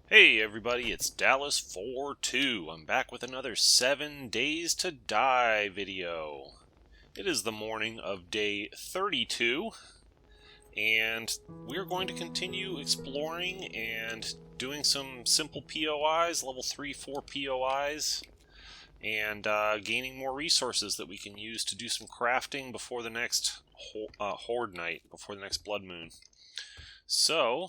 Hey everybody, it's Dallas42. I'm back with another 7 Days to Die video. It is the morning of day 32, and we're going to continue exploring and doing some simple POIs, level 3, 4 POIs, and gaining more resources that we can use to do some crafting before the next Horde night, before the next Blood Moon. So,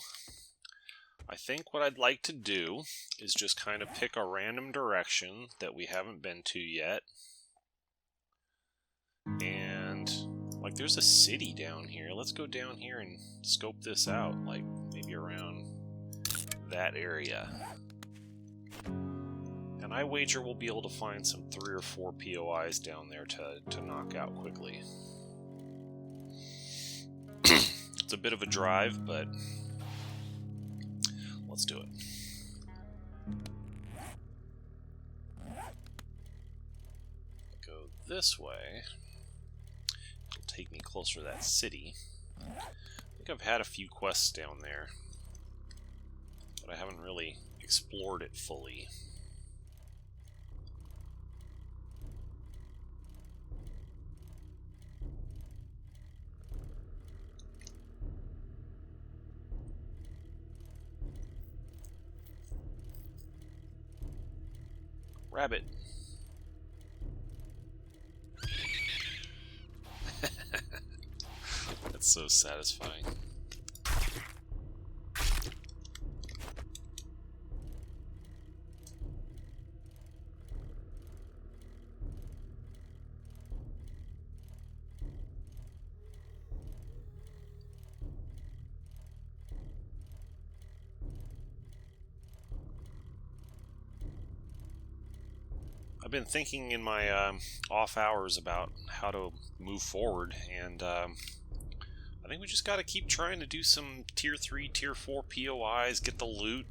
I think what I'd like to do is just kind of pick a random direction that we haven't been to yet. And, like, there's a city down here. Let's go down here and scope this out, like, maybe around that area. And I wager we'll be able to find some 3 or 4 POIs down there to knock out quickly. It's a bit of a drive, but let's do it. Go this way. It'll take me closer to that city. I think I've had a few quests down there, but I haven't really explored it fully. Rabbit. That's so satisfying. I've been thinking in my off hours about how to move forward, and I think we just got to keep trying to do some tier 3, tier 4 POIs, get the loot,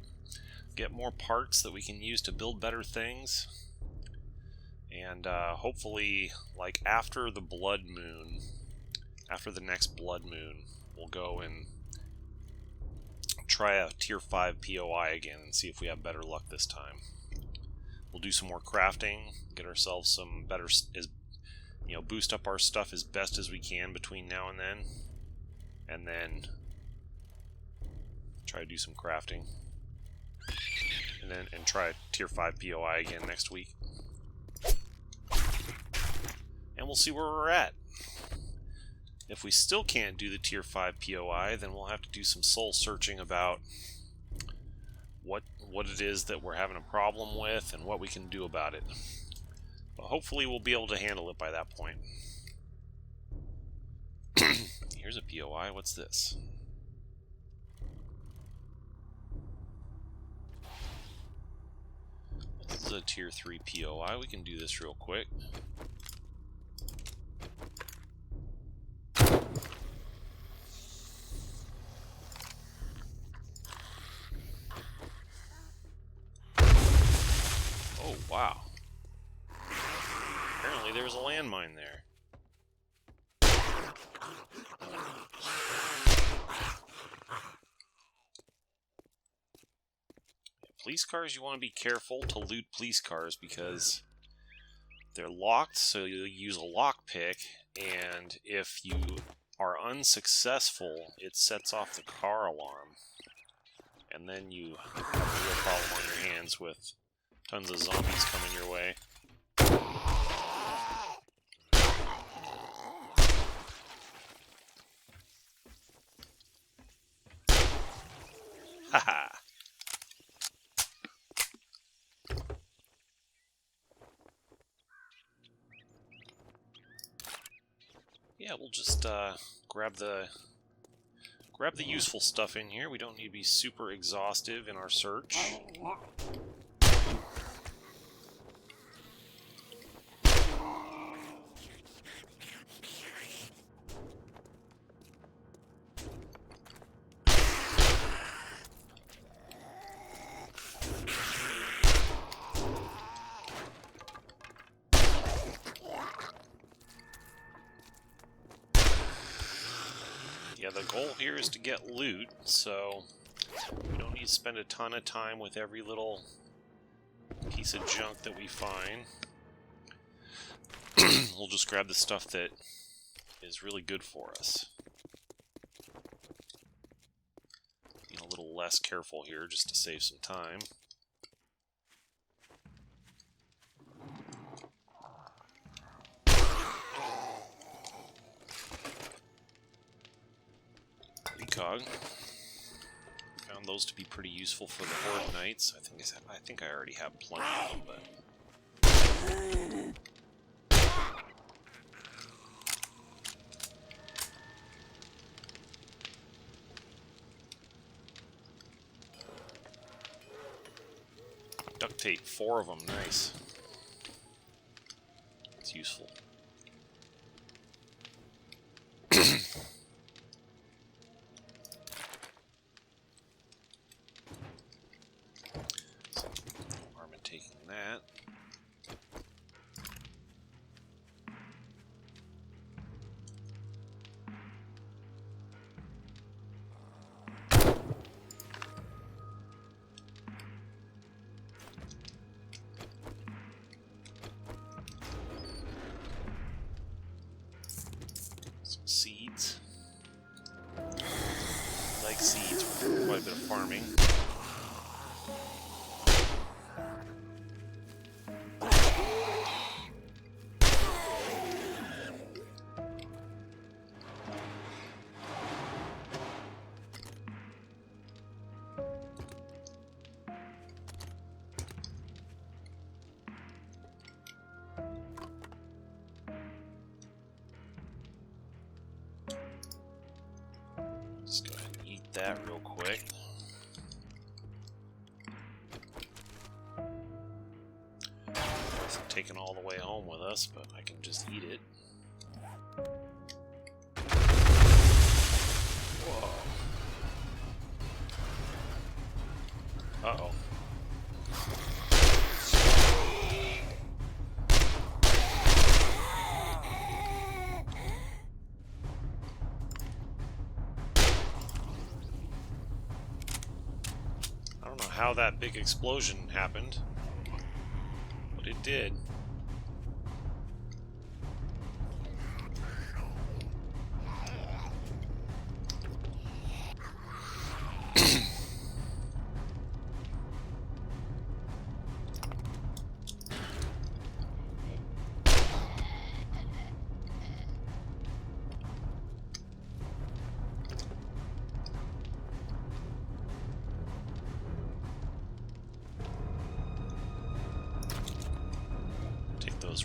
get more parts that we can use to build better things, and hopefully, like, after the Blood Moon, after the next Blood Moon, we'll go and try a tier 5 POI again and see if we have better luck this time. We'll do some more crafting, get ourselves some better, boost up our stuff as best as we can between now and then try to do some crafting, and try a tier 5 POI again next week, and we'll see where we're at. If we still can't do the tier 5 POI, then we'll have to do some soul searching about what it is that we're having a problem with and what we can do about it. But hopefully we'll be able to handle it by that point. Here's a POI. What's this? This is a tier 3 POI. We can do this real quick. Oh, wow. Apparently there's a landmine there. Police cars, you want to be careful to loot police cars because they're locked, so you'll use a lockpick, and if you are unsuccessful, it sets off the car alarm. And then you have a real problem on your hands with tons of zombies coming your way. Haha! Yeah, we'll just grab the useful stuff in here. We don't need to be super exhaustive in our search. Yeah, the goal here is to get loot, so we don't need spend a ton of time with every little piece of junk that we find. We'll just grab the stuff that is really good for us. Being a little less careful here just to save some time. Recog. Found those to be pretty useful for the Horde Knights. I think I already have plenty of them, but duct tape, 4 of them, nice. It's useful. Armin taking that. Seeds. Like seeds, we're doing quite a bit of farming. Just go ahead and eat that real quick. Wasn't taken all the way home with us, but I can just eat it. Whoa. Uh-oh. I don't know how that big explosion happened, but it did.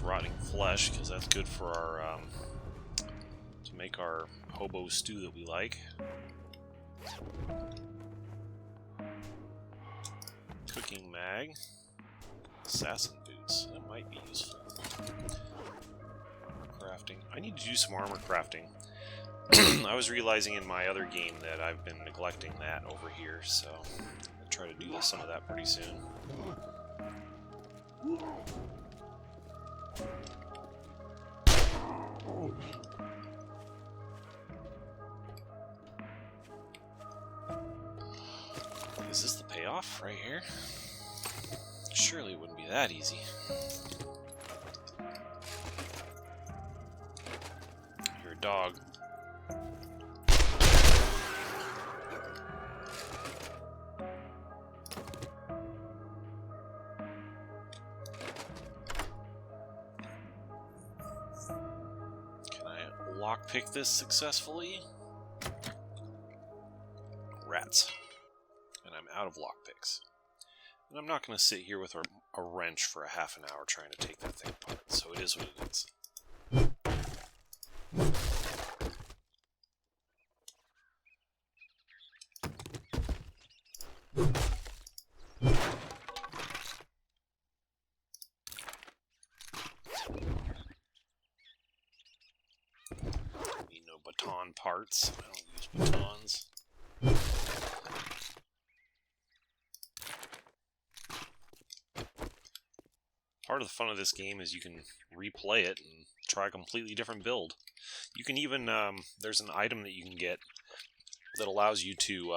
Rotting flesh, because that's good for our to make our hobo stew that we like. Cooking mag, assassin boots, that might be useful. Armor crafting. I need to do some armor crafting. I was realizing in my other game that I've been neglecting that over here, so I'll try to do some of that pretty soon. Is this the payoff right here? Surely it wouldn't be that easy. You're a dog. Lockpick this successfully. Rats. And I'm out of lockpicks. And I'm not going to sit here with a wrench for a half an hour trying to take that thing apart, so it is what it is. Baton parts. I don't use batons. Part of the fun of this game is you can replay it and try a completely different build. You can even, there's an item that you can get that allows you to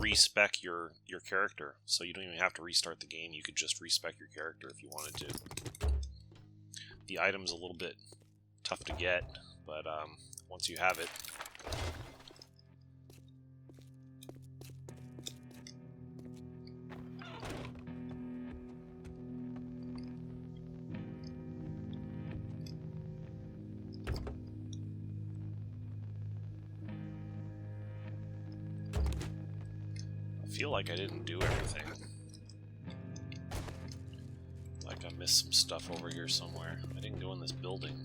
respec your character, so you don't even have to restart the game. You could just respec your character if you wanted to. The item's a little bit tough to get, but once you have it. I feel like I didn't do everything. Like I missed some stuff over here somewhere. I didn't go in this building.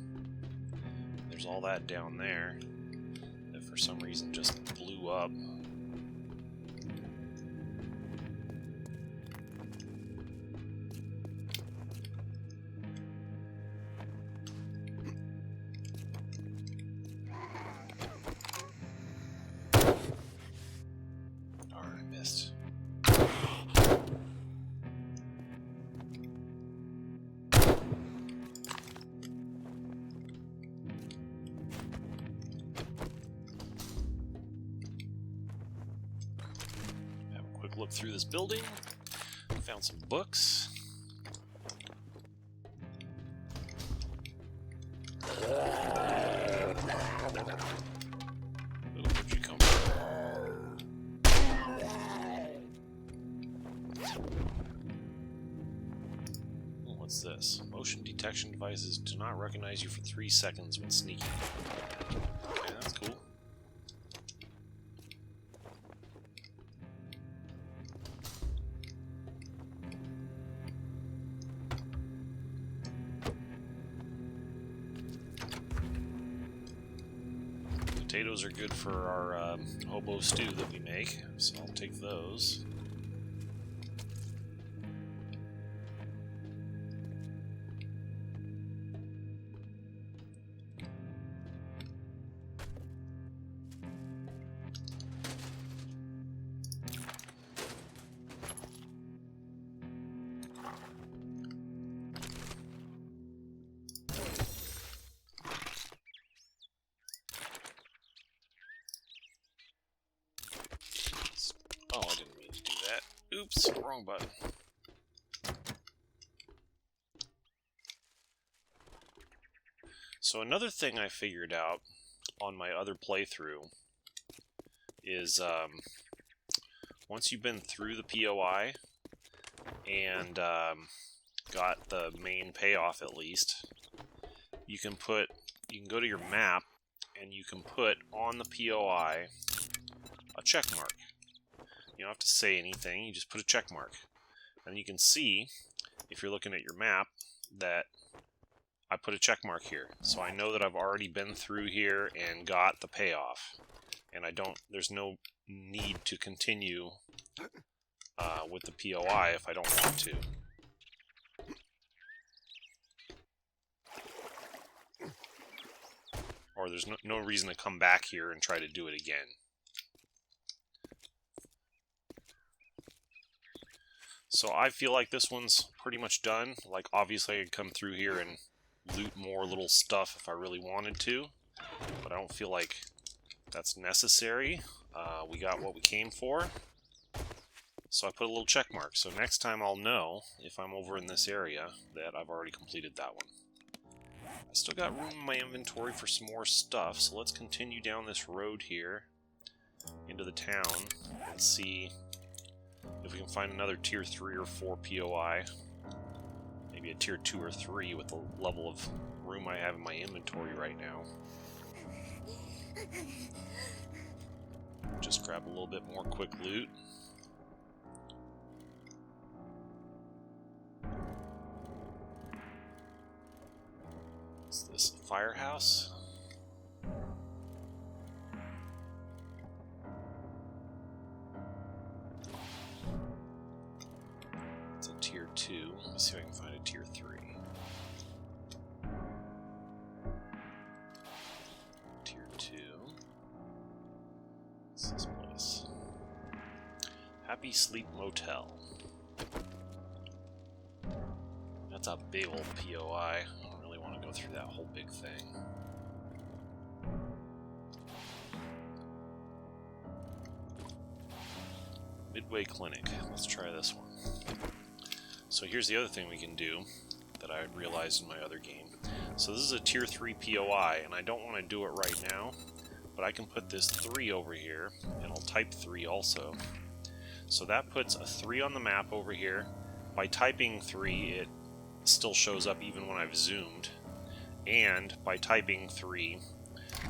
There's all that down there that for some reason just blew up. Look through this building, found some books. Oh, where'd you come from? Oh, what's this? Motion detection devices do not recognize you for 3 seconds when sneaking. Okay, that's cool. Potatoes are good for our hobo stew that we make, so I'll take those. Oh, I didn't mean to do that. Oops, wrong button. So another thing I figured out on my other playthrough is once you've been through the POI and got the main payoff at least, you can go to your map and you can put on the POI a check mark. You don't have to say anything, you just put a check mark. And you can see, if you're looking at your map, that I put a check mark here. So I know that I've already been through here and got the payoff. And there's no need to continue with the POI if I don't want to. Or there's no reason to come back here and try to do it again. So I feel like this one's pretty much done. Like, obviously I could come through here and loot more little stuff if I really wanted to, but I don't feel like that's necessary. We got what we came for, so I put a little check mark. So next time I'll know, if I'm over in this area, that I've already completed that one. I still got room in my inventory for some more stuff, so let's continue down this road here into the town and see if we can find another tier 3 or 4 POI. Maybe a tier 2 or 3 with the level of room I have in my inventory right now. Just grab a little bit more quick loot. Is this a firehouse? It's a tier 2. Let me see if I can find a tier 3. Tier 2. What's this place? Happy Sleep Motel. That's a big old POI. I don't really want to go through that whole big thing. Midway Clinic. Let's try this one. So here's the other thing we can do that I realized in my other game. So this is a tier 3 POI, and I don't want to do it right now, but I can put this 3 over here, and I'll type 3 also. So that puts a 3 on the map over here. By typing 3, it still shows up even when I've zoomed. And by typing 3,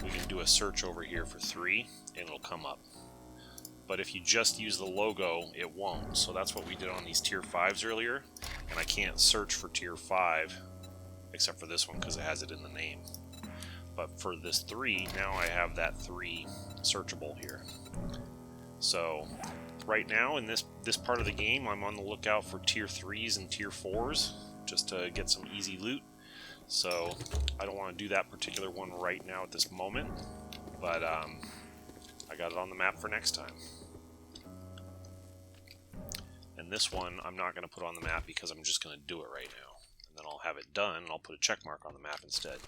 we can do a search over here for 3, and it'll come up. But if you just use the logo, it won't. So that's what we did on these tier 5s earlier, and I can't search for tier 5, except for this one because it has it in the name. But for this 3, now I have that 3 searchable here. So right now in this part of the game, I'm on the lookout for tier 3s and tier 4s, just to get some easy loot. So I don't want to do that particular one right now at this moment, but I got it on the map for next time. And this one I'm not going to put on the map because I'm just going to do it right now. And then I'll have it done and I'll put a check mark on the map instead.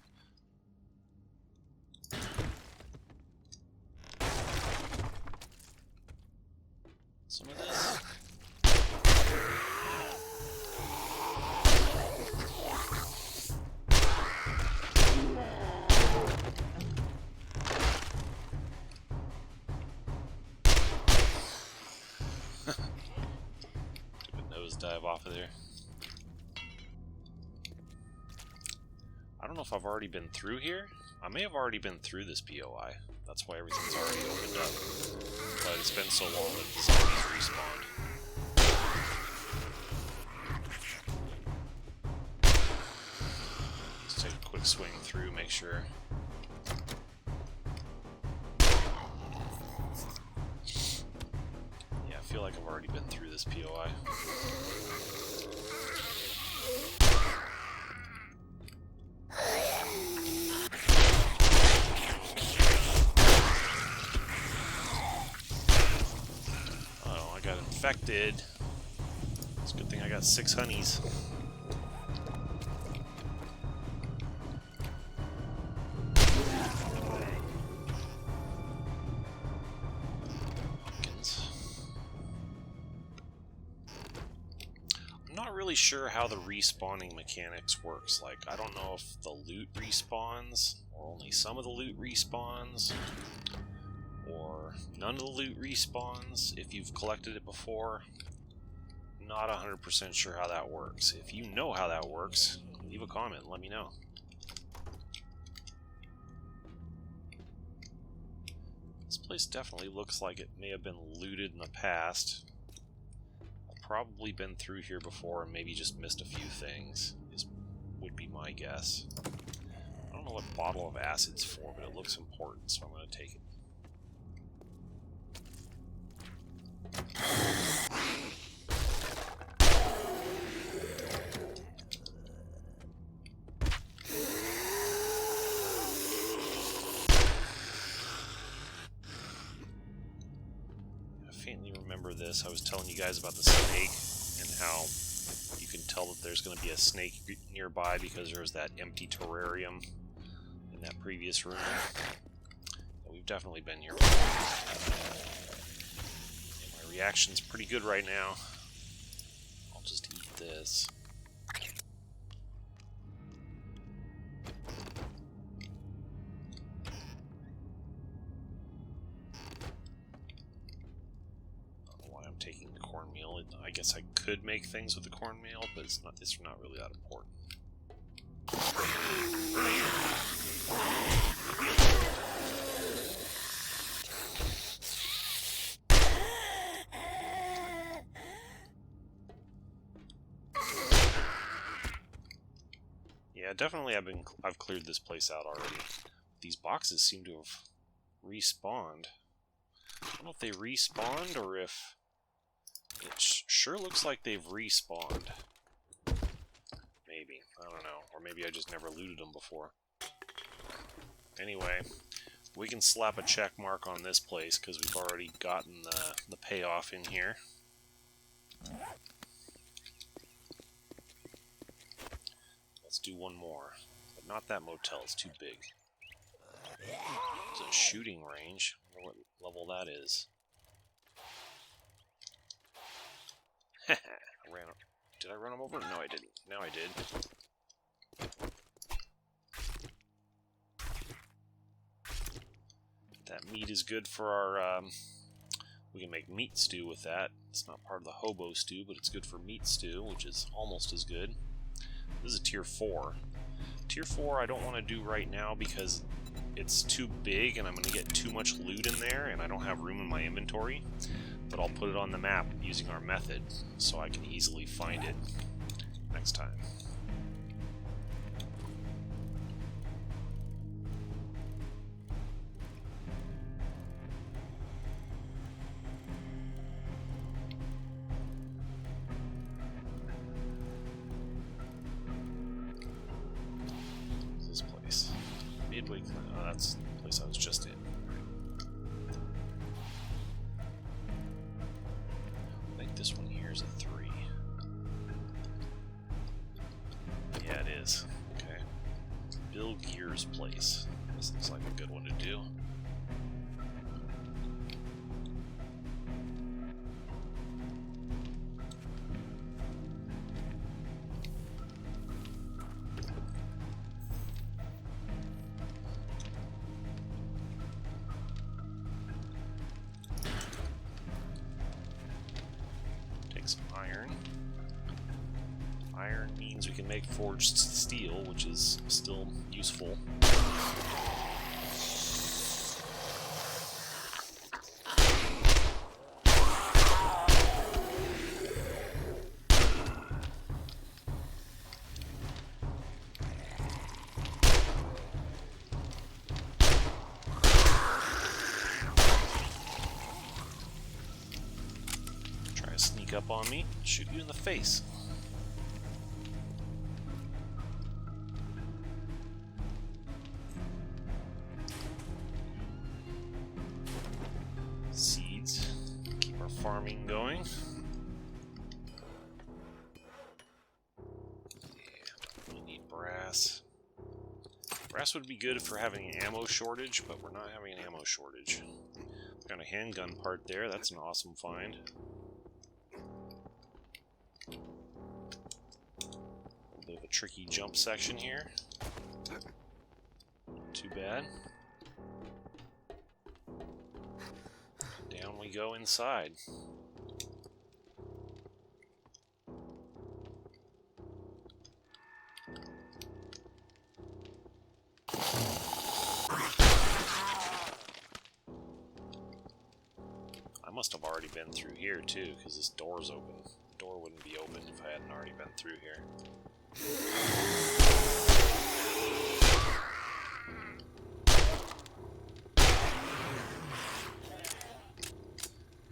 Some of this. Dive off of there. I don't know if I've already been through here. I may have already been through this POI. That's why everything's already opened up. But it's been so long that the zombies respawned. Let's take a quick swing through, make sure. Yeah, I feel like I've already been through this POI. Infected. It's a good thing I got 6 honeys. Pumpkins. I'm not really sure how the respawning mechanics works. Like, I don't know if the loot respawns, or only some of the loot respawns, or none of the loot respawns if you've collected it before. Not 100% sure how that works. If you know how that works, leave a comment and let me know. This place definitely looks like it may have been looted in the past. I've probably been through here before and maybe just missed a few things, would be my guess. I don't know what bottle of acid's for, but it looks important, so I'm going to take it. I faintly remember this. I was telling you guys about the snake and how you can tell that there's going to be a snake nearby because there's that empty terrarium in that previous room. Yeah, we've definitely been here before. Reaction's pretty good right now. I'll just eat this. I don't know why I'm taking the cornmeal. I guess I could make things with the cornmeal, but it's not really that important. Yeah, definitely I've cleared this place out already. These boxes seem to have respawned. I don't know if they respawned or if... It sure looks like they've respawned. Maybe. I don't know. Or maybe I just never looted them before. Anyway, we can slap a check mark on this place because we've already gotten the payoff in here. Let's do one more. But not that motel, it's too big. It's a shooting range. I wonder what level that is. I ran him. Did I run him over? No, I didn't. Now I did. That meat is good for our, we can make meat stew with that. It's not part of the hobo stew, but it's good for meat stew, which is almost as good. This is a tier 4. Tier 4 I don't want to do right now because it's too big and I'm going to get too much loot in there and I don't have room in my inventory. But I'll put it on the map using our method so I can easily find it next time. This place. Midway. Oh, that's the place I was just in. This one here is a 3. Yeah, it is. Okay. Bill Gear's place. This looks like a good one to do. Some iron. Iron means we can make forged steel, which is still useful. Sneak up on me, shoot you in the face. Seeds. Keep our farming going. Yeah, we need brass. Brass would be good for having an ammo shortage, but we're not having an ammo shortage. Got a handgun part there, that's an awesome find. A bit of a tricky jump section here. Too bad. Down we go inside. I must have already been through here too, because this door's open. The door wouldn't be open if I hadn't already been through here.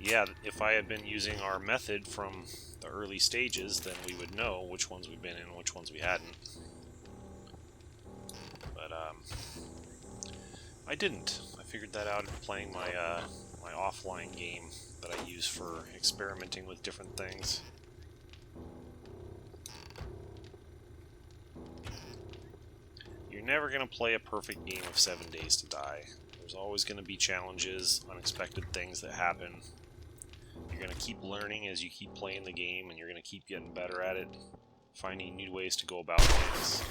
Yeah, if I had been using our method from the early stages, then we would know which ones we've been in and which ones we hadn't. But, I didn't. I figured that out playing my, my offline game that I use for experimenting with different things. You're never going to play a perfect game of 7 Days to Die. There's always going to be challenges, unexpected things that happen. You're going to keep learning as you keep playing the game, and you're going to keep getting better at it, finding new ways to go about things.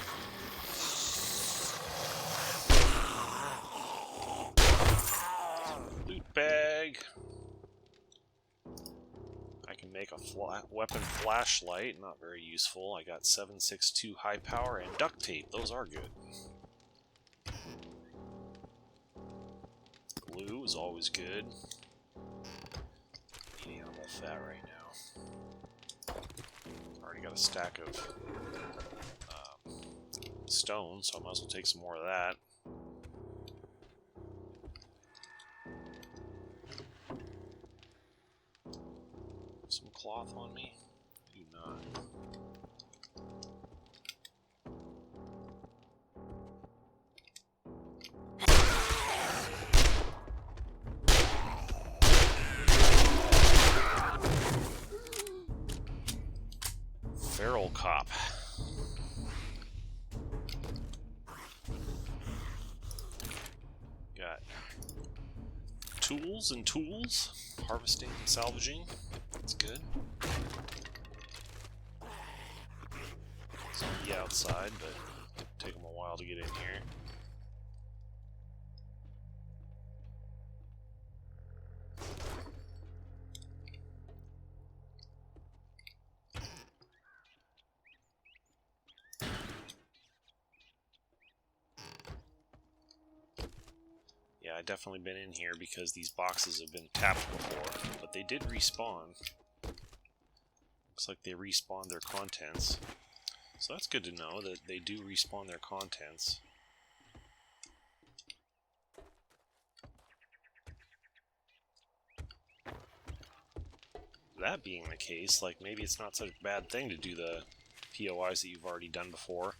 Loot bag! I can make a weapon flashlight, not very useful. I got 7.62 high power and duct tape, those are good. Glue is always good. Need animal fat right now. Already got a stack of stone, so I might as well take some more of that. Some cloth on me? I do not. Feral cop. Got tools and tools. Harvesting and salvaging. That's good. on the outside, but it'll take them a while to get in here. Yeah, I definitely been in here because these boxes have been tapped before, but they did respawn. Looks like they respawn their contents. So that's good to know that they do respawn their contents. That being the case, like, maybe it's not such a bad thing to do the POIs that you've already done before,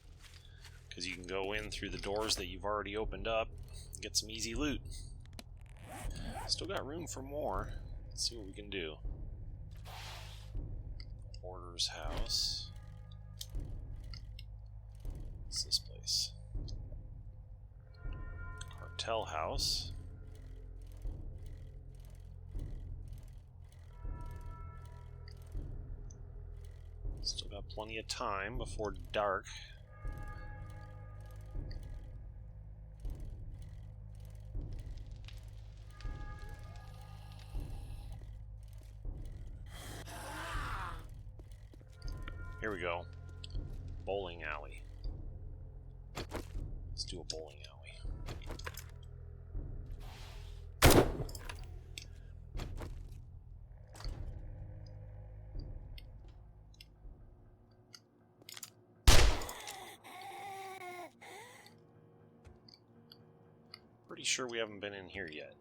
because you can go in through the doors that you've already opened up and get some easy loot. Still got room for more. Let's see what we can do. Hoarder's house. What's this place? Cartel house. Still got plenty of time before dark. Here we go. Bowling alley. Let's do a bowling alley. Pretty sure we haven't been in here yet.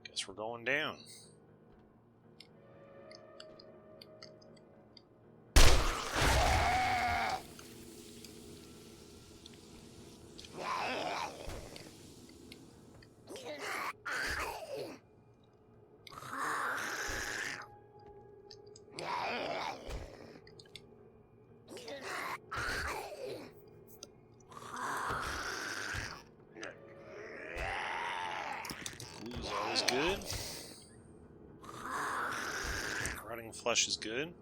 Guess we're going down. Glue's always good. Rotting flesh is good.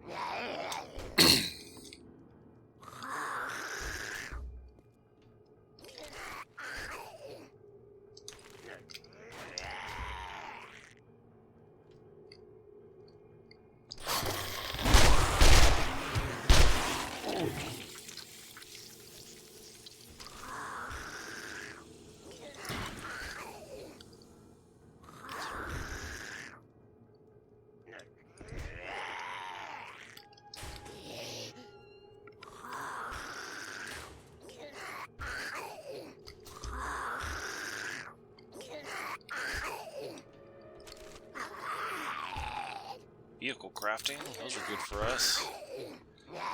Vehicle crafting, those are good for us.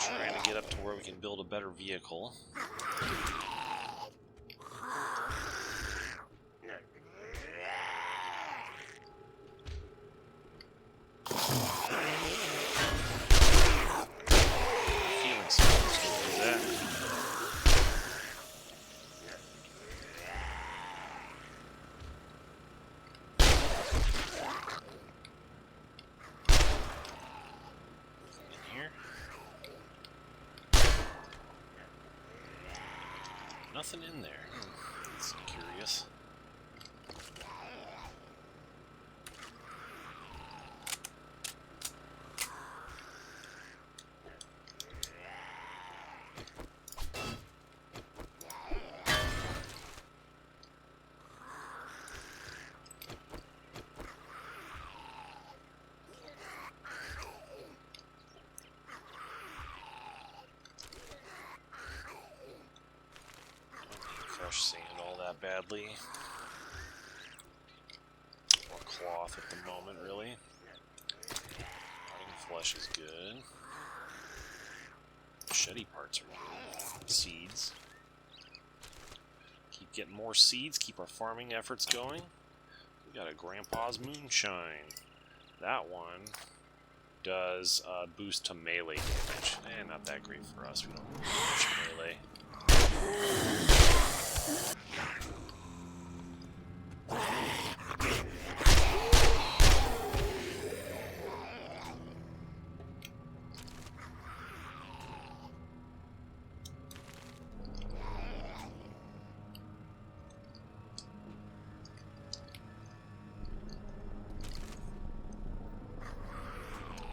Trying to get up to where we can build a better vehicle. Feeling something's gonna do that. Nothing in there. That's curious. Fresh sand all that badly. More cloth at the moment, really. Rotting flesh is good. Machete parts are good. Seeds. Keep getting more seeds, keep our farming efforts going. We got a Grandpa's Moonshine. That one does boost to melee damage. And not that great for us. We don't really do much melee.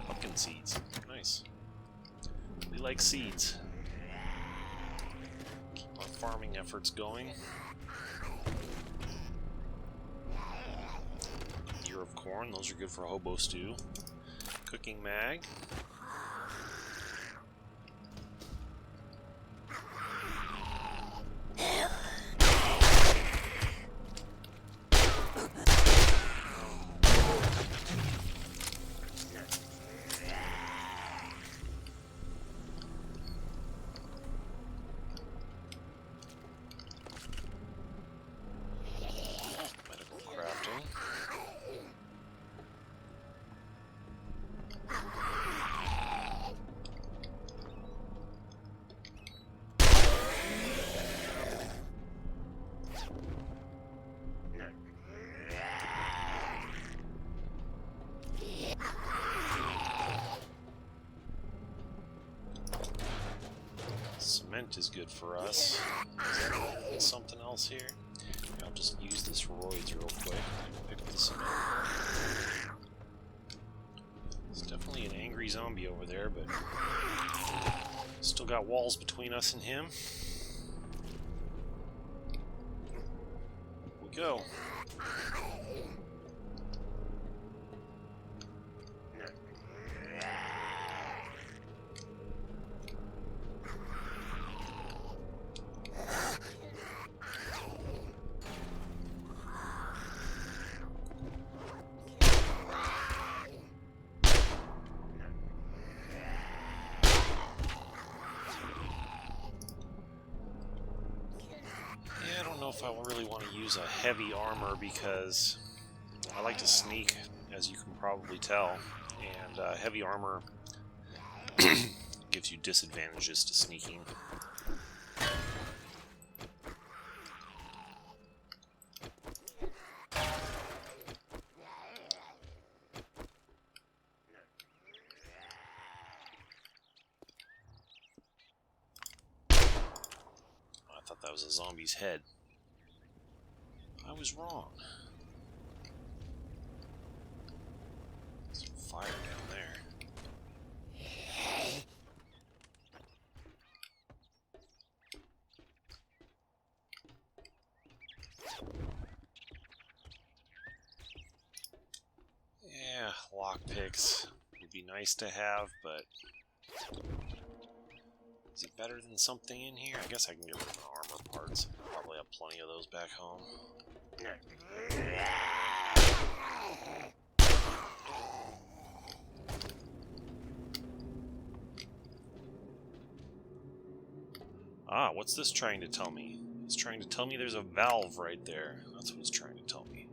Pumpkin seeds. Nice. We like seeds. Keep our farming efforts going. Ear of corn. Those are good for hobo stew. Cooking mag. Cement is good for us. Is there something else here? I'll just use this roids real quick and pick up the cement. There's definitely an angry zombie over there, but still got walls between us and him. Here we go. If I really want to use a heavy armor because I like to sneak, as you can probably tell, and heavy armor gives you disadvantages to sneaking. I thought that was a zombie's head. I was wrong. Some fire down there. Yeah, lockpicks would be nice to have, but is it better than something in here? I guess I can get rid of the armor parts. I probably have plenty of those back home. Ah, what's this trying to tell me? It's trying to tell me there's a valve right there. That's what it's trying to tell me.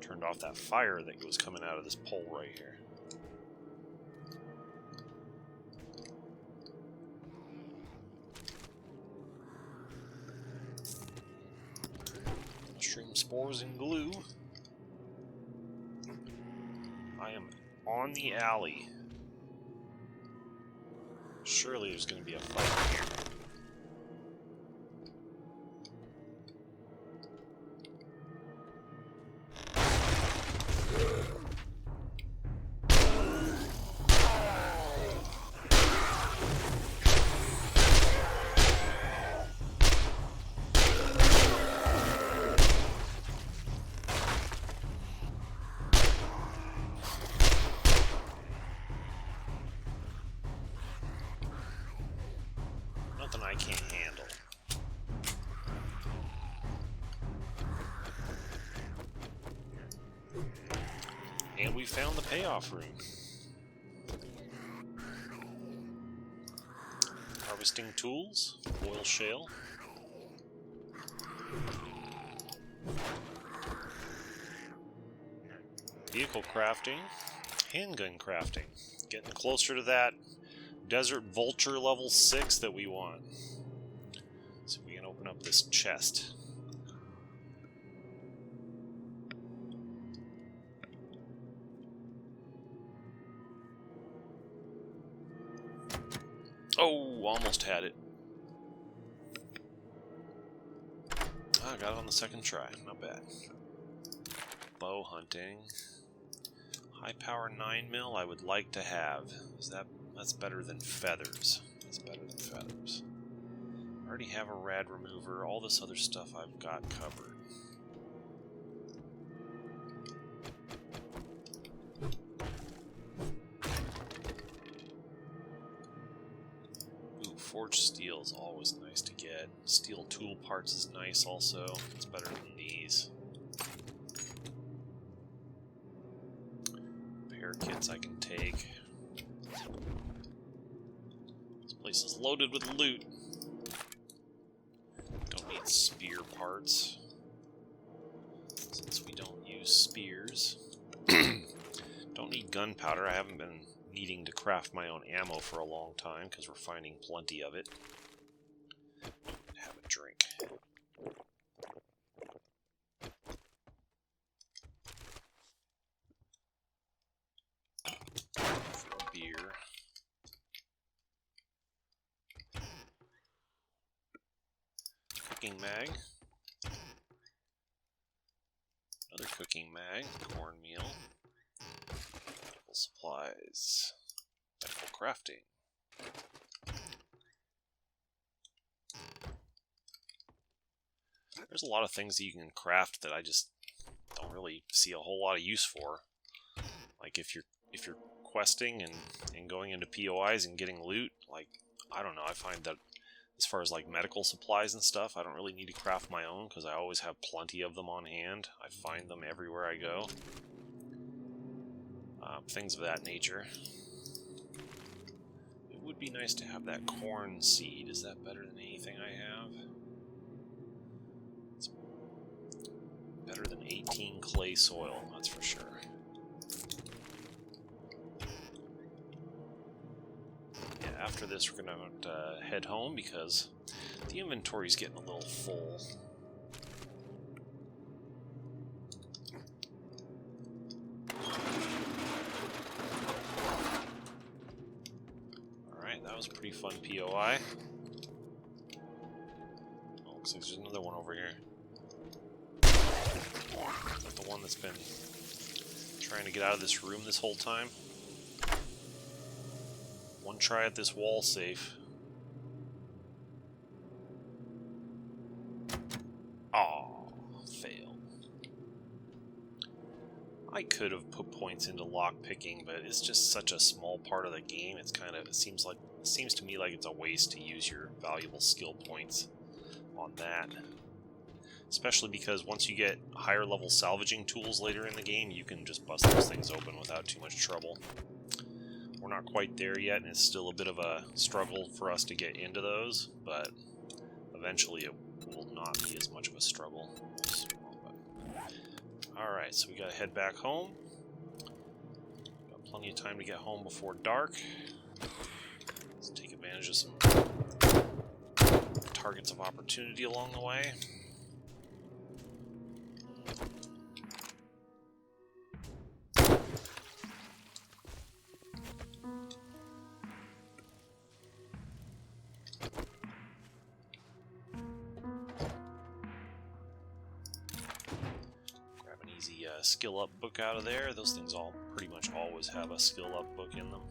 Turned off that fire that was coming out of this pole right here. Mushroom spores and glue. I am on the alley. Surely there's going to be a fight here. Nothing I can't handle. And we found the payoff room. Harvesting tools, oil shale. Vehicle crafting, handgun crafting. Getting closer to that Desert Vulture level 6 that we want. So we can open up this chest. Oh, almost had it. I got it on the second try. Not bad. Bow hunting. High power 9mm I would like to have. That's better than feathers. That's better than feathers. I already have a rad remover. All this other stuff I've got covered. Ooh, forged steel is always nice to get. Steel tool parts is nice also. It's better than these. Repair kits I can take. This place is loaded with loot. Don't need spear parts, since we don't use spears. Don't need gunpowder. I haven't been needing to craft my own ammo for a long time, because we're finding plenty of it. Have a drink. For a beer. Cooking mag. Another cooking mag. Cornmeal. Medical supplies. Medical crafting. There's a lot of things that you can craft that I just don't really see a whole lot of use for. Like if you're questing and going into POIs and getting loot, like, I don't know, I find that as far as like medical supplies and stuff, I don't really need to craft my own because I always have plenty of them on hand. I find them everywhere I go. Things of that nature. It would be nice to have that corn seed. Is that better than anything I have? It's better than 18 clay soil, that's for sure. Yeah, after this we're going to head home because the inventory's getting a little full. Alright, that was a pretty fun POI. Oh, looks like there's another one over here. The one that's been trying to get out of this room this whole time. One try at this wall safe. Aw, failed. I could have put points into lockpicking, but it's just such a small part of the game. It seems to me like it's a waste to use your valuable skill points on that. Especially because once you get higher level salvaging tools later in the game, you can just bust those things open without too much trouble. We're not quite there yet, and it's still a bit of a struggle for us to get into those, but eventually it will not be as much of a struggle. Alright, so we gotta head back home. Got plenty of time to get home before dark. Let's take advantage of some targets of opportunity along the way. Skill up book out of there. Those things all pretty much always have a skill up book in them.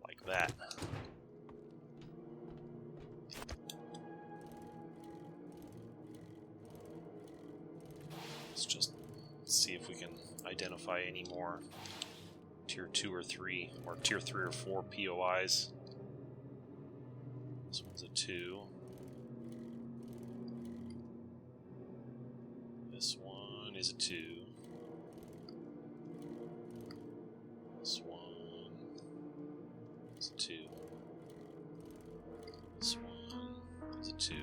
Like that. Let's just see if we can identify any more tier 2 or 3, or tier 3 or 4 POIs. This one's a 2. This one is a 2. This one is a 2. This one is a 2.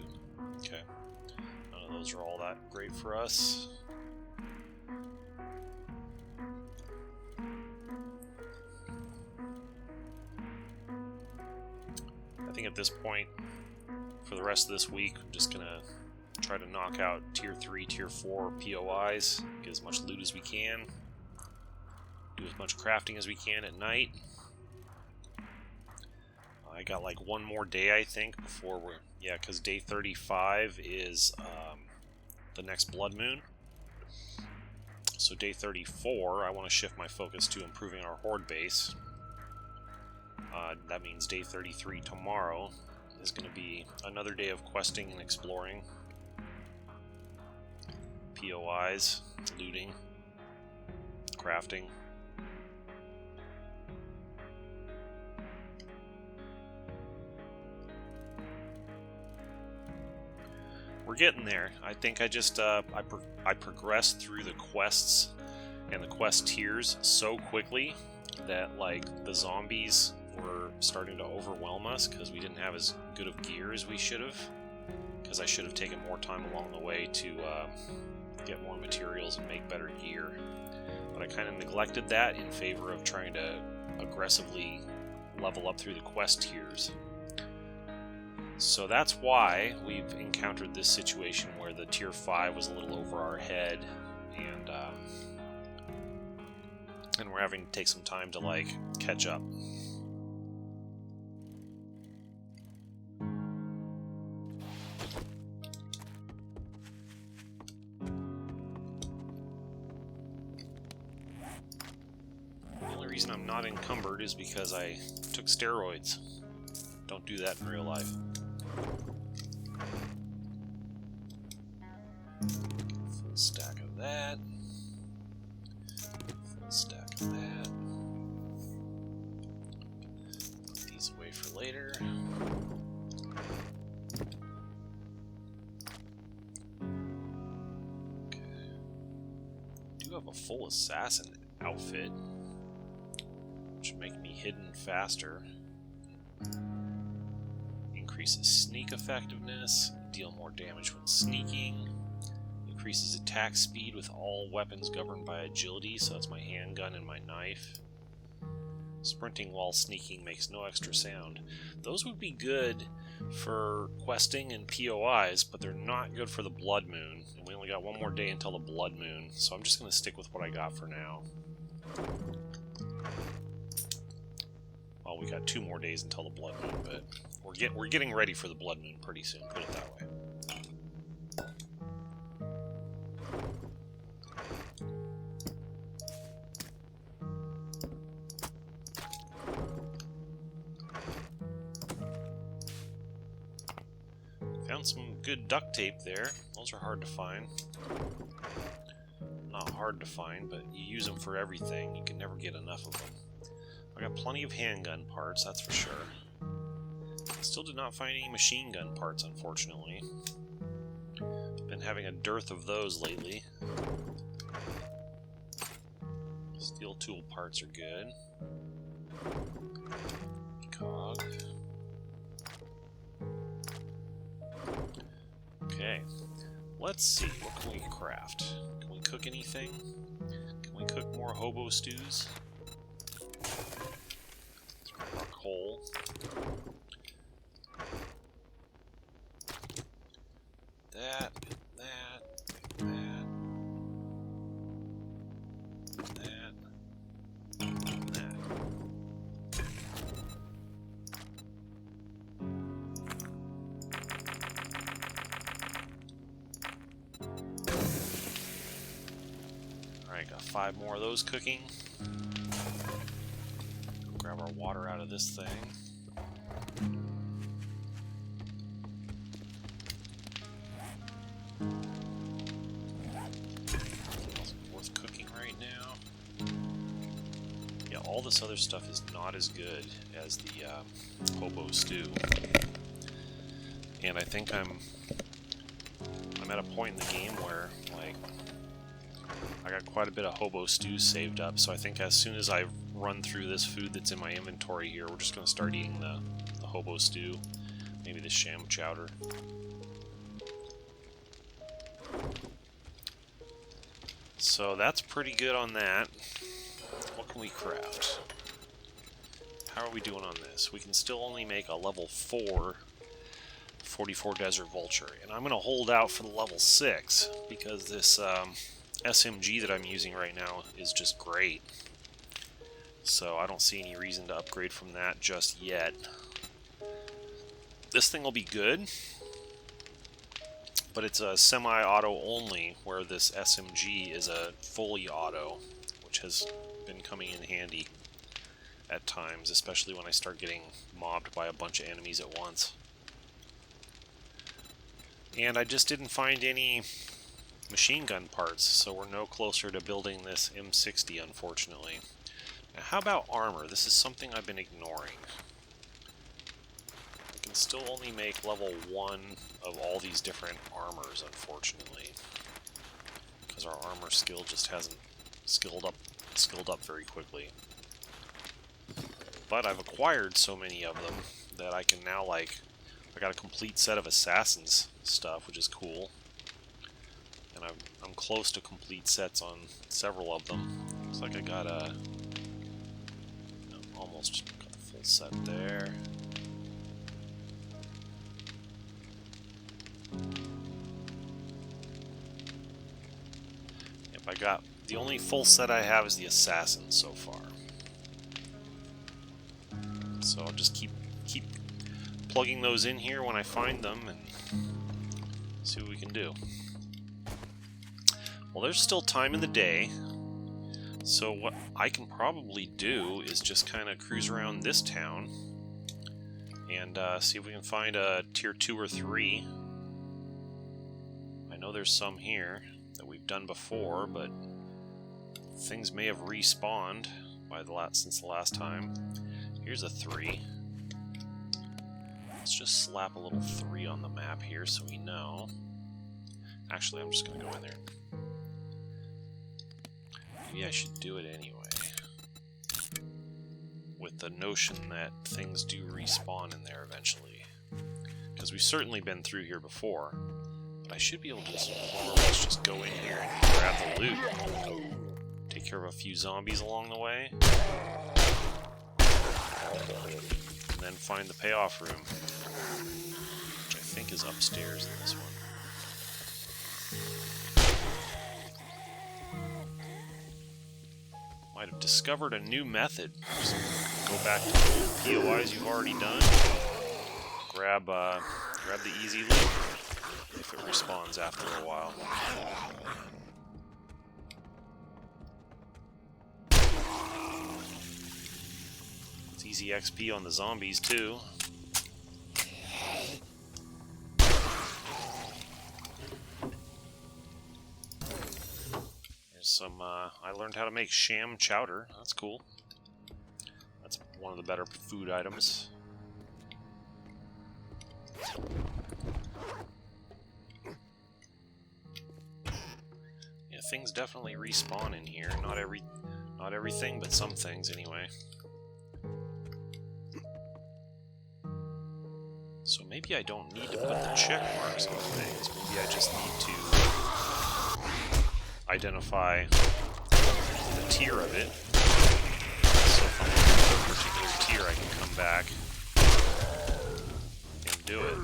Okay. None of those are all that great for us. I think at this point, for the rest of this week, I'm just going to try to knock out Tier 3, Tier 4 POIs, get as much loot as we can, do as much crafting as we can at night. I got like one more day, I think, before we're... Yeah, because day 35 is the next blood moon. So day 34, I want to shift my focus to improving our horde base. That means day 33 tomorrow is going to be another day of questing and exploring. POIs, looting, crafting. We're getting there. I think I just I progressed through the quests and the quest tiers so quickly that like the zombies were starting to overwhelm us because we didn't have as good of gear as we should have. Because I should have taken more time along the way to get more materials and make better gear. But I kind of neglected that in favor of trying to aggressively level up through the quest tiers. So that's why we've encountered this situation where the tier 5 was a little over our head, and we're having to take some time to like catch up. The only reason I'm not encumbered is because I took steroids. Don't do that in real life. Full stack of that. Full stack of that. Put these away for later. Okay. I do have a full assassin outfit, which would make me hidden faster. Increases sneak effectiveness, deal more damage when sneaking, increases attack speed with all weapons governed by agility, so that's my handgun and my knife. Sprinting while sneaking makes no extra sound. Those would be good for questing and POIs, but they're not good for the blood moon, and we only got one more day until the blood moon, so I'm just going to stick with what I got for now. Well, we got 2 more days until the blood moon, but we're getting ready for the blood moon pretty soon, put it that way. Found some good duct tape there. Those are hard to find. Not hard to find, but you use them for everything. You can never get enough of them. I got plenty of handgun parts, that's for sure. Still did not find any machine gun parts, unfortunately. Been having a dearth of those lately. Steel tool parts are good. Cog. Okay. Let's see, what can we craft? Can we cook anything? Can we cook more hobo stews? Let's grab our coal. That. Alright, got 5 more of those cooking. Grab our water out of this thing. Worth cooking right now. Yeah, all this other stuff is not as good as the hobo stew. And I think I'm at a point in the game where, like, I got quite a bit of hobo stew saved up, so I think as soon as I run through this food that's in my inventory here, we're just going to start eating the hobo stew. Maybe the sham chowder. So that's pretty good on that. What can we craft? How are we doing on this? We can still only make a level 4 44 Desert Vulture. And I'm going to hold out for the level 6 because this SMG that I'm using right now is just great. So I don't see any reason to upgrade from that just yet. This thing will be good, but it's a semi-auto only, where this SMG is a fully auto, which has been coming in handy at times, especially when I start getting mobbed by a bunch of enemies at once. And I just didn't find any machine gun parts, so we're no closer to building this M60, unfortunately. Now, how about armor? This is something I've been ignoring. I can still only make level 1 of all these different armors, unfortunately, because our armor skill just hasn't skilled up very quickly. But I've acquired so many of them that I can now, like, I got a complete set of Assassin's stuff, which is cool. And I'm close to complete sets on several of them. Looks like I got almost got the full set there. Yep, I got the only full set I have is the Assassin so far. So I'll just keep plugging those in here when I find them and see what we can do. Well, there's still time in the day, so what I can probably do is just kind of cruise around this town and see if we can find a tier 2 or 3. I know there's some here that we've done before, but things may have respawned since the last time. Here's a 3. Let's just slap a little 3 on the map here so we know. Actually, I'm just going to go in there. Maybe I should do it anyway, with the notion that things do respawn in there eventually. Because we've certainly been through here before, but I should be able to just, more or less just go in here and grab the loot. Take care of a few zombies along the way. And then find the payoff room, which I think is upstairs in this one. Might have discovered a new method. Just go back to the old POIs you've already done. Grab the easy loot if it respawns after a while. It's easy XP on the zombies too. Some, I learned how to make sham chowder. That's cool. That's one of the better food items. Yeah, things definitely respawn in here. Not everything, but some things anyway. So maybe I don't need to put the check marks on things. Maybe I just need to identify the tier of it, so if I'm looking for a particular tier I can come back and do it.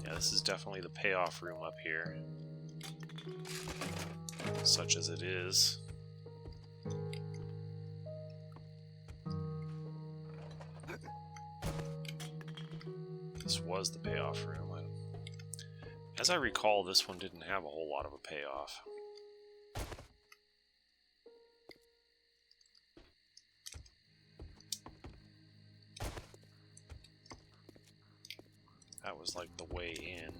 Yeah, this is definitely the payoff room up here, such as it is. This was the payoff room. As I recall, this one didn't have a whole lot of a payoff. That was like the way in.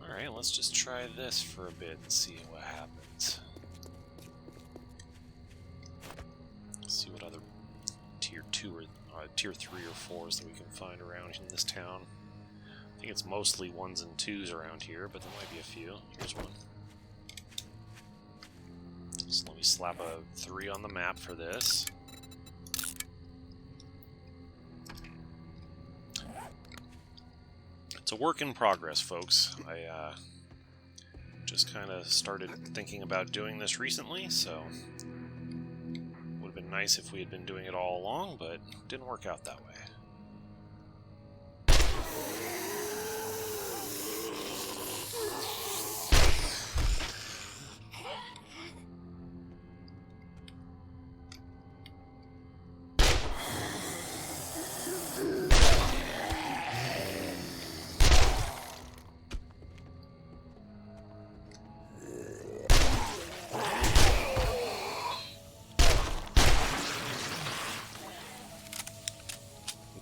Alright, let's just try this for a bit and see what happens. See what other tier 2 or tier 3 or 4s that we can find around in this town. I think it's mostly 1s and 2s around here, but there might be a few. Here's one. So let me slap a 3 on the map for this. It's a work in progress, folks. I just kind of started thinking about doing this recently, so it would have been nice if we had been doing it all along, but it didn't work out that way.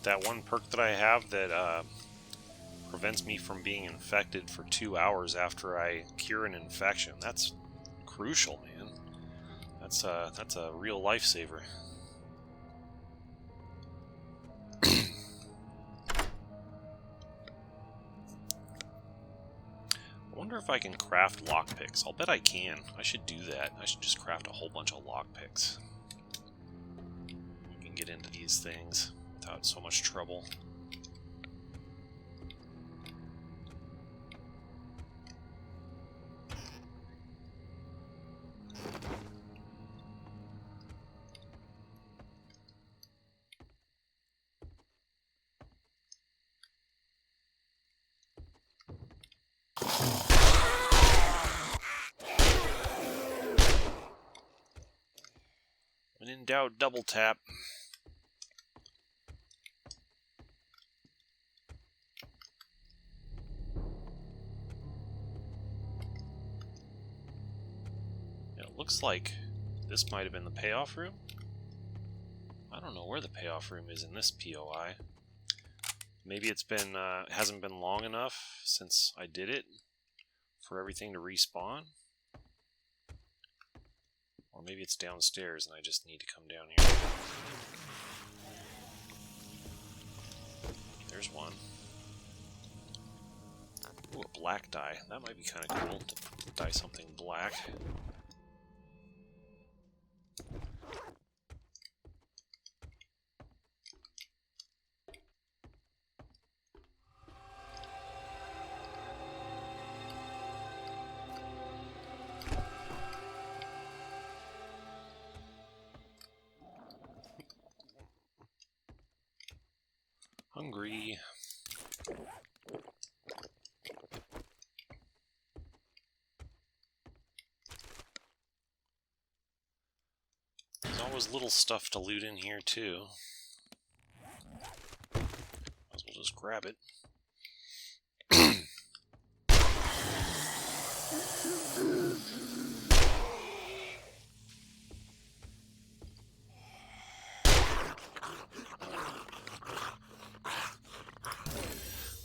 That one perk that I have that prevents me from being infected for 2 hours after I cure an infection. That's crucial, man. That's a real lifesaver. I wonder if I can craft lockpicks. I'll bet I can. I should do that. I should just craft a whole bunch of lockpicks. We can get into these things without so much trouble. When in doubt, double tap. Looks like this might have been the payoff room. I don't know where the payoff room is in this POI. Maybe it's been hasn't been long enough since I did it for everything to respawn. Or maybe it's downstairs and I just need to come down here. There's one. Ooh, a black dye. That might be kind of cool to dye something black. Hungry. There's always little stuff to loot in here too. Might as well just grab it.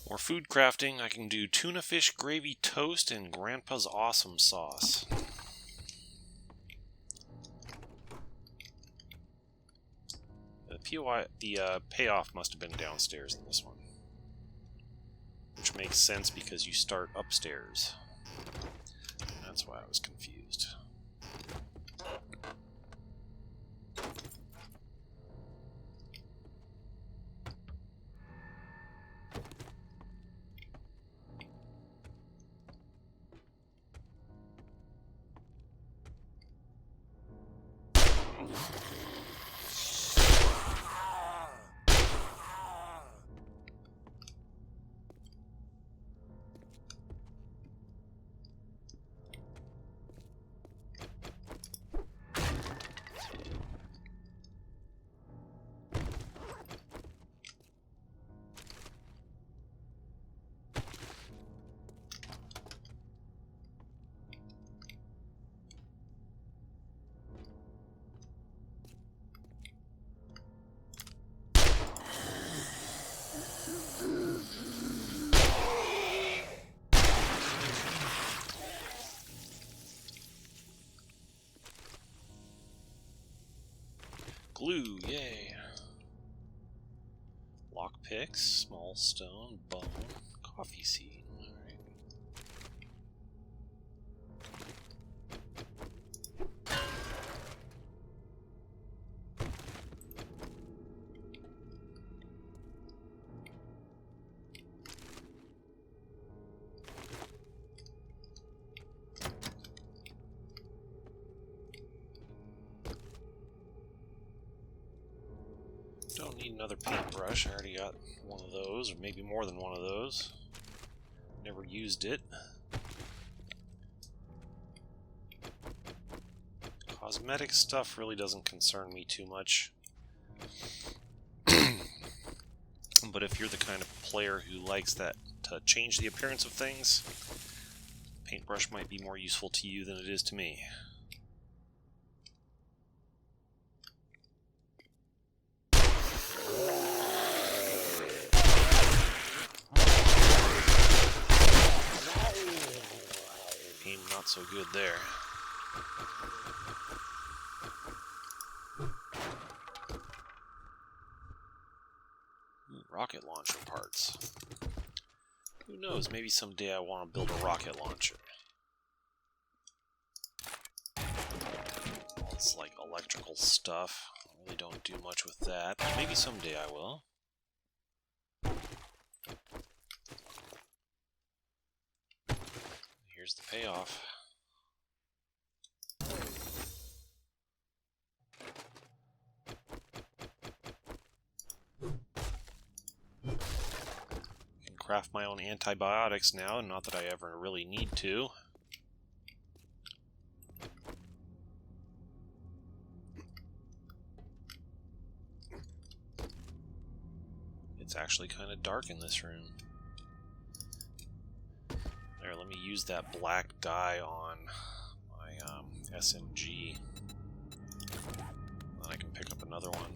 More food crafting. I can do tuna fish gravy toast and Grandpa's awesome sauce. The payoff must have been downstairs in this one. Which makes sense because you start upstairs. That's why I was confused. Glue, yay. Lockpicks, small stone, bone, Coffee seed. Alright. Don't need another paintbrush. I already got one of those, or maybe more than one of those. Never used it. Cosmetic stuff really doesn't concern me too much. But if you're the kind of player who likes that to change the appearance of things, paintbrush might be more useful to you than it is to me. Aim not so good there. Rocket launcher parts. Who knows, maybe someday I want to build a rocket launcher. It's like electrical stuff. I really don't do much with that. Maybe someday I will. Here's the payoff. I can craft my own antibiotics now, not that I ever really need to. It's actually kind of dark in this room. There, let me use that black dye on my SMG. Then I can pick up another one.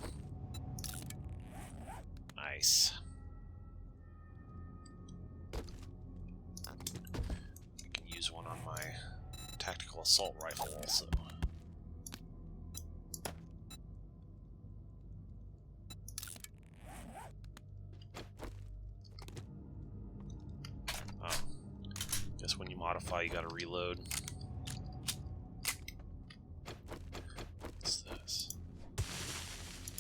Nice. I can use one on my tactical assault rifle also. When you modify, you gotta reload. What's this?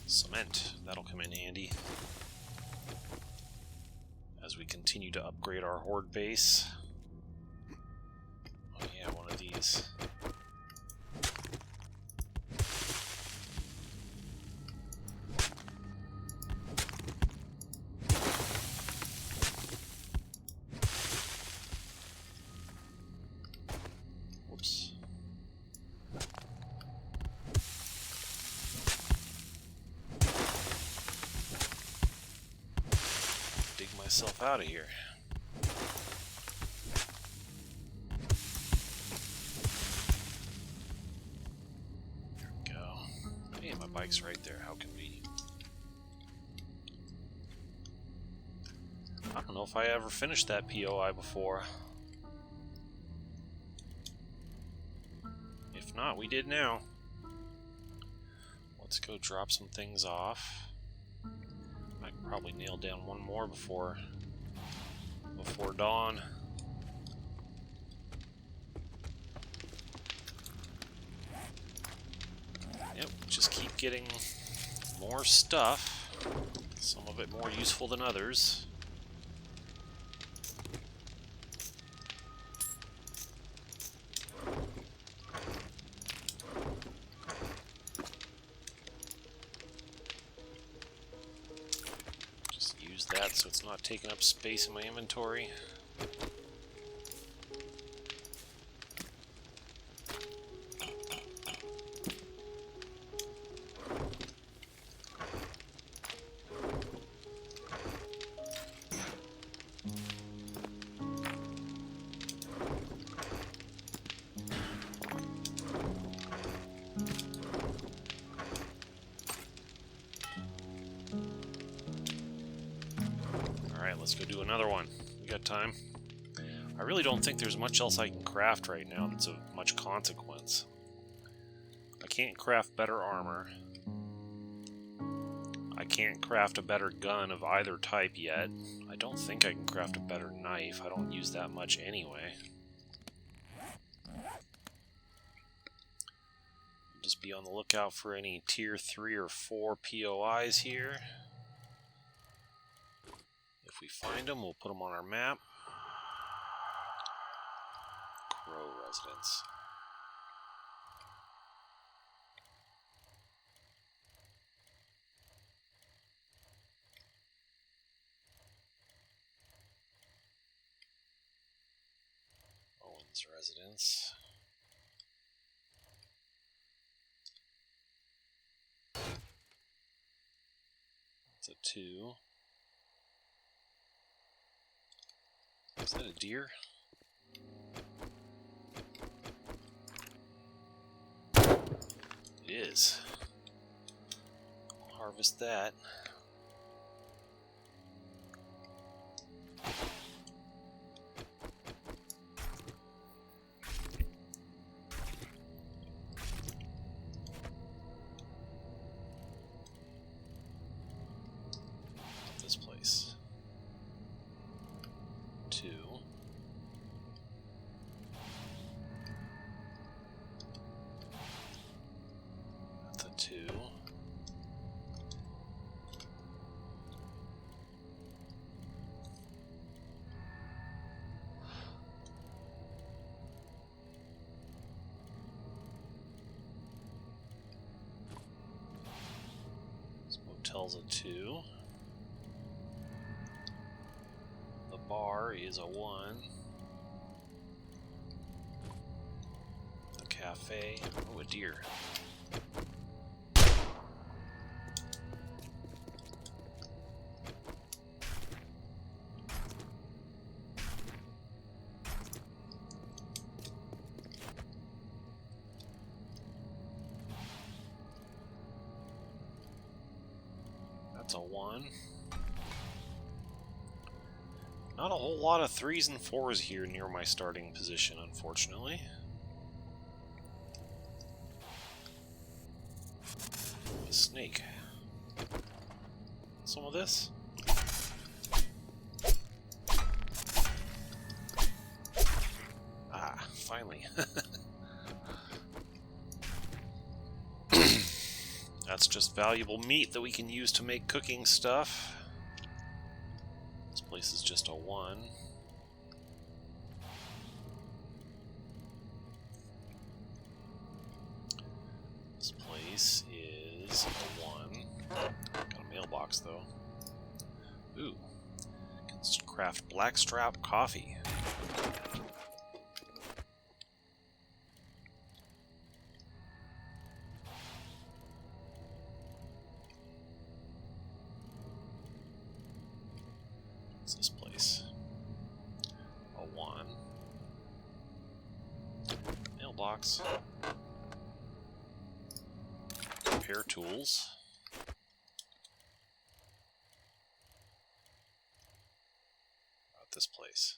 Cement. That'll come in handy as we continue to upgrade our horde base. Oh yeah, one of these. Myself out of here. There we go. Hey, my bike's right there. How convenient. I don't know if I ever finished that POI before. If not, we did now. Let's go drop some things off. I can probably nail down one more before dawn. Yep, just keep getting more stuff. Some of it more useful than others. That so it's not taking up space in my inventory. Let's go do another one. We got time. I really don't think there's much else I can craft right now that's of much consequence. I can't craft better armor. I can't craft a better gun of either type yet. I don't think I can craft a better knife. I don't use that much anyway. Just be on the lookout for any tier 3 or 4 POIs here. If we find them, we'll put them on our map. Crow residence. Owen's residence. That's a 2. Is that a deer? It is. I'll harvest that. This place. 2. That's a 2. This motel's a 2. The bar is a 1. The cafe. Oh, a deer. That's a 1. Not a whole lot of 3s and 4s here near my starting position, unfortunately. A snake. Some of this? Ah, finally. That's just valuable meat that we can use to make cooking stuff. This place is just a 1. This place is a 1. Got a mailbox though. Ooh. Can craft blackstrap coffee. What's this place? A 1. Mailbox. Repair tools. About this place.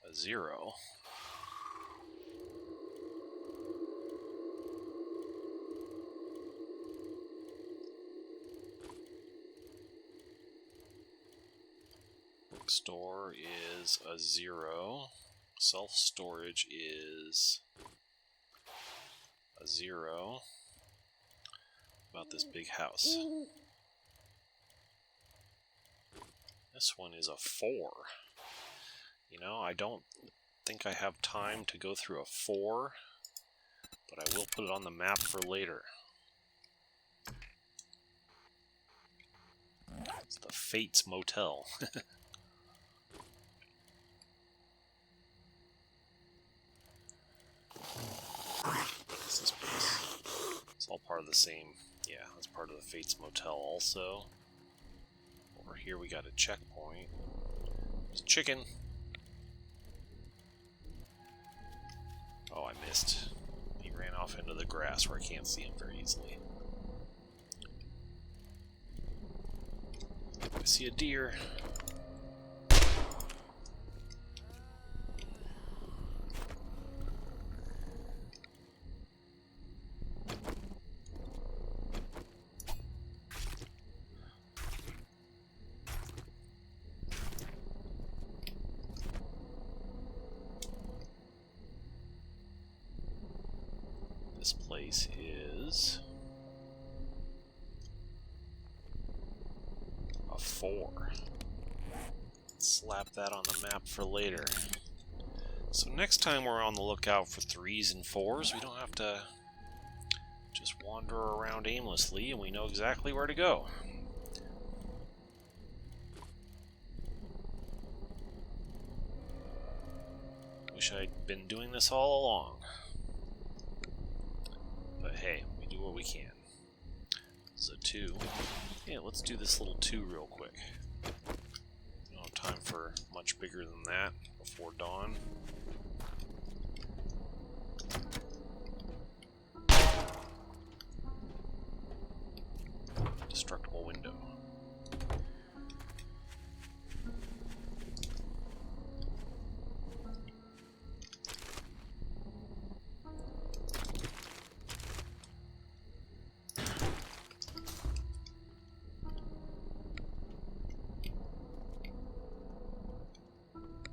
A 0. Bookstore is a 0. Self-storage is a 0. About this big house. This one is a 4. You know, I don't think I have time to go through a 4, but I will put it on the map for later. It's the Fates Motel. What's this place? It's all part of the same. Yeah, that's part of the Fates Motel also. Over here we got a checkpoint. There's a chicken. Oh, I missed. He ran off into the grass where I can't see him very easily. I see a deer. this place is a 4. Slap that on the map for later. So next time we're on the lookout for 3s and 4s, we don't have to just wander around aimlessly, and we know exactly where to go. Wish I'd been doing this all along. But hey, we do what we can. This is a 2. Yeah, let's do this little 2 real quick. We don't have time for much bigger than that before dawn. Destructible window.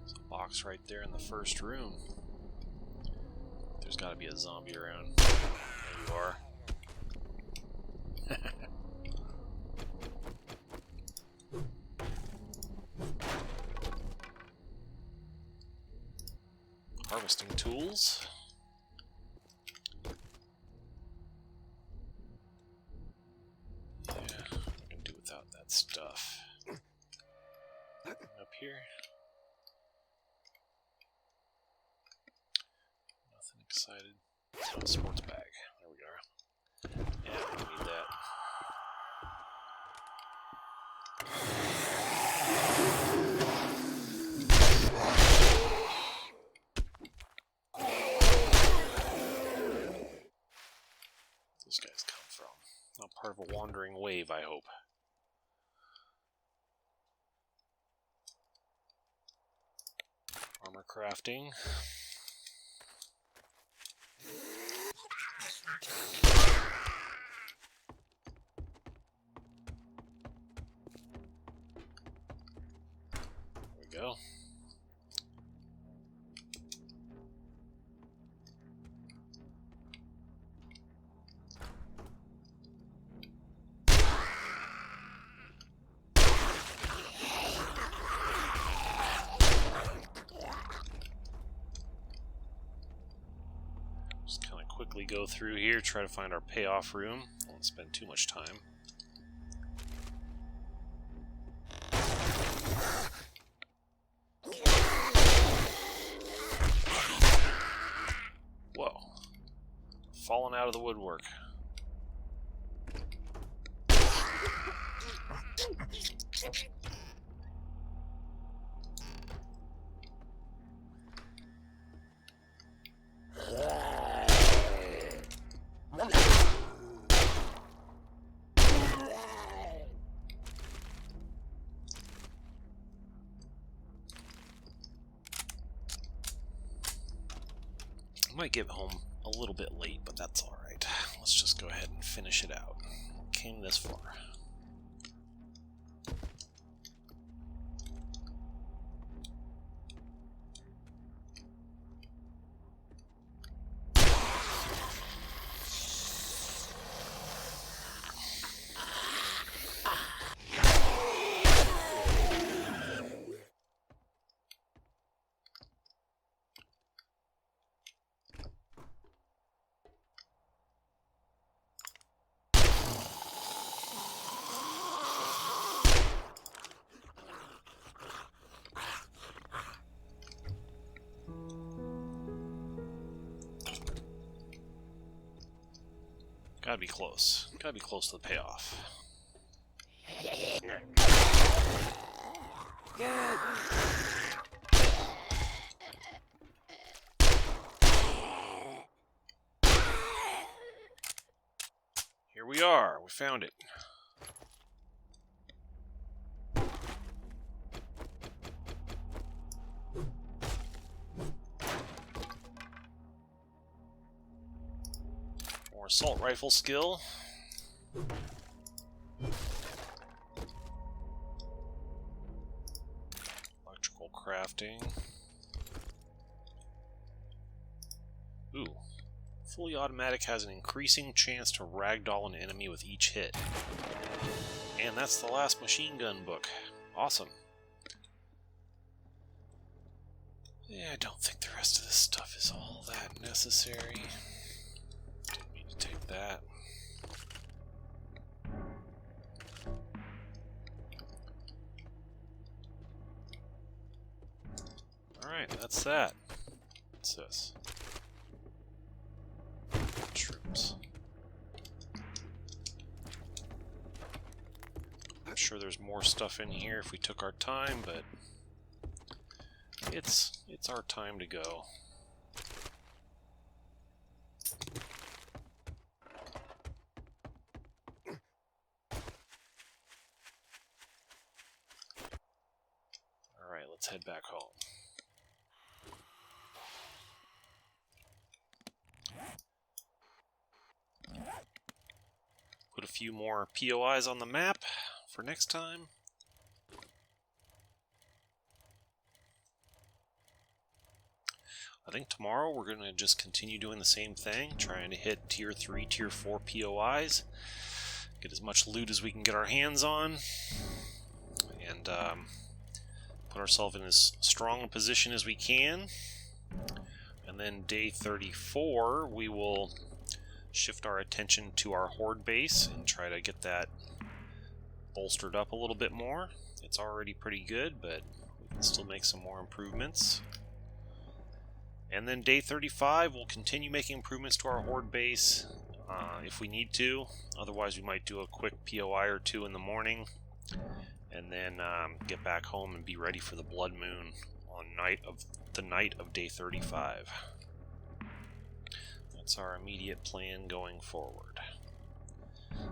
There's a box right there in the first room. There's got to be a zombie around. There you are. Harvesting tools. Yeah, I can do without that stuff. Up here. Nothing excited. Oh, sports bag. There we are. Yeah, I don't need that. Those guys come from? Not part of a wandering wave, I hope. Armor crafting. There we go. Just kind of quickly go through here, try to find our payoff room. Won't spend too much time. Whoa. Falling out of the woodwork. Might get home a little bit late, but that's alright. Let's just go ahead and finish it out. Came this far. Gotta be close. Gotta be close to the payoff. Here we are. We found it. Assault rifle skill. Electrical crafting. Ooh, Fully automatic has an increasing chance to ragdoll an enemy with each hit. And that's the last machine gun book. Awesome. Yeah, I don't think the rest of this stuff is all that necessary. Didn't mean to take that. Alright, that's that. What's this? Troops. I'm sure there's more stuff in here if we took our time, but it's our time to go. Alright, let's head back home. Put a few more POIs on the map for next time. I think tomorrow we're going to just continue doing the same thing, trying to hit Tier 3, Tier 4 POIs, get as much loot as we can get our hands on, and put ourselves in as strong a position as we can. And then day 34, we will shift our attention to our horde base and try to get that bolstered up a little bit more. It's already pretty good, but we can still make some more improvements. And then day 35, we'll continue making improvements to our horde base if we need to. Otherwise, we might do a quick POI or two in the morning, and then get back home and be ready for the blood moon on the night of day 35. That's our immediate plan going forward.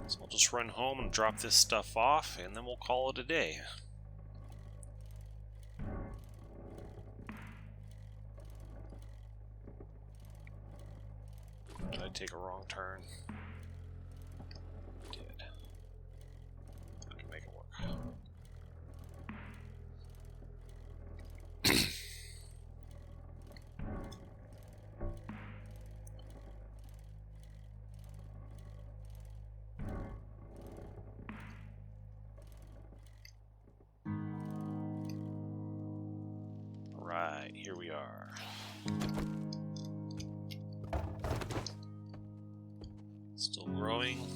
So I'll just run home and drop this stuff off, and then we'll call it a day. Did I take a wrong turn? I did. I can make it work. Alright, here we are. Still growing.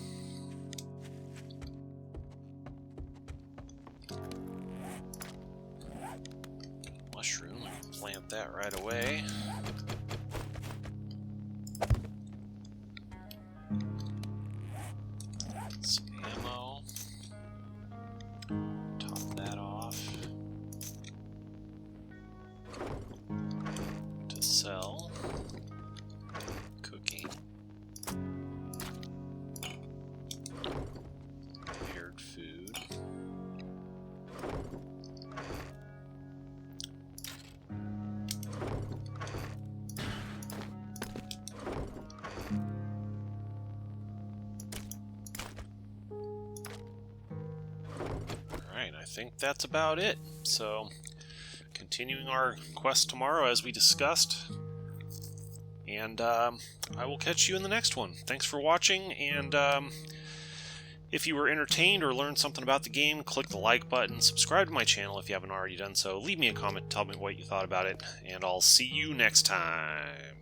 Mushroom, plant that right away. Some ammo. Top that off. To sell. Cooking. Food. Alright, I think that's about it. So, continuing our quest tomorrow as we discussed. And I will catch you in the next one. Thanks for watching, and if you were entertained or learned something about the game, click the like button, subscribe to my channel if you haven't already done so, leave me a comment, tell me what you thought about it, and I'll see you next time.